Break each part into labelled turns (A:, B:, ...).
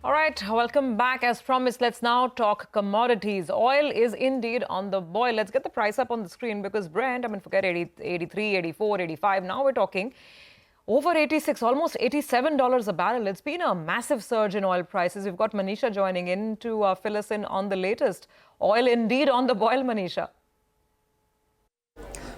A: All right, welcome back. As promised, let's now talk commodities. Oil is indeed on the boil. Let's get the price up on the screen because Brent, forget 80, 83, 84, 85. Now we're talking over 86, almost $87 a barrel. It's been a massive surge in oil prices. We've got Manisha joining in to fill us in on the latest. Oil indeed on the boil, Manisha.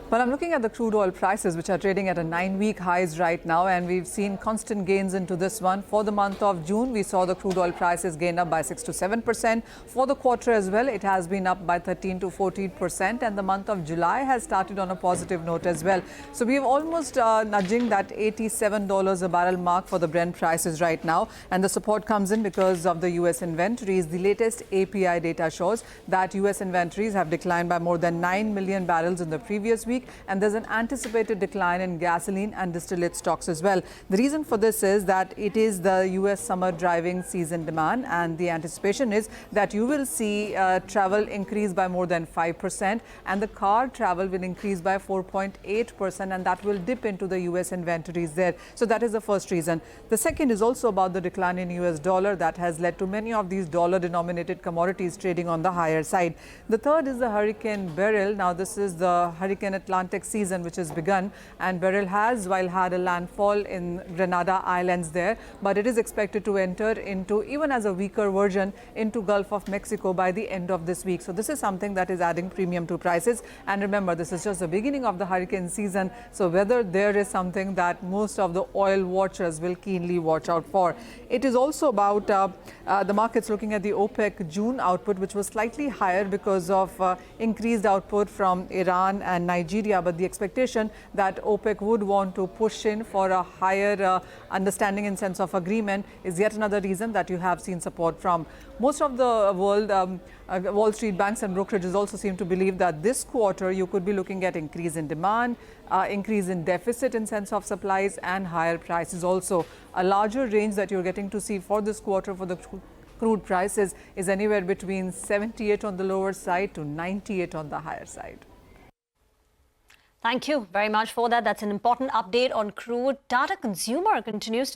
B: Well, I'm looking at the crude oil prices, which are trading at a 9-week highs right now, and we've seen constant gains into this one. For the month of June, we saw the crude oil prices gain up by 6 to 7%. For the quarter as well, it has been up by 13 to 14%, and the month of July has started on a positive note as well. So we've almost nudging that $87 a barrel mark for the Brent prices right now, and the support comes in because of the U.S. inventories. The latest API data shows that U.S. inventories have declined by more than 9 million barrels in the previous week, and there's an anticipated decline in gasoline and distillate stocks as well. The reason for this is that it is the U.S. summer driving season demand, and the anticipation is that you will see travel increase by more than 5%, and the car travel will increase by 4.8%, and that will dip into the U.S. inventories there. So that is the first reason. The second is also about the decline in U.S. dollar that has led to many of these dollar-denominated commodities trading on the higher side. The third is the Hurricane Beryl. Now, this is the Hurricane Atlantic season which has begun, and Beryl has, while had a landfall in Grenada Islands there, but it is expected to enter into, even as a weaker version, into Gulf of Mexico by the end of this week. So this is something that is adding premium to prices. And remember, this is just the beginning of the hurricane season, so whether there is something that most of the oil watchers will keenly watch out for. It is also about the markets looking at the OPEC June output, which was slightly higher because of increased output from Iran and Nigeria, but the expectation that OPEC would want to push in for a higher understanding in sense of agreement is yet another reason that you have seen support from most of the world. Wall Street banks and brokerages also seem to believe that this quarter you could be looking at increase in demand, increase in deficit in sense of supplies, and higher prices also. A larger range that you're getting to see for this quarter for the crude prices is anywhere between 78 on the lower side to 98 on the higher side.
C: Thank you very much for that. That's an important update on crude. Tata Consumer continues to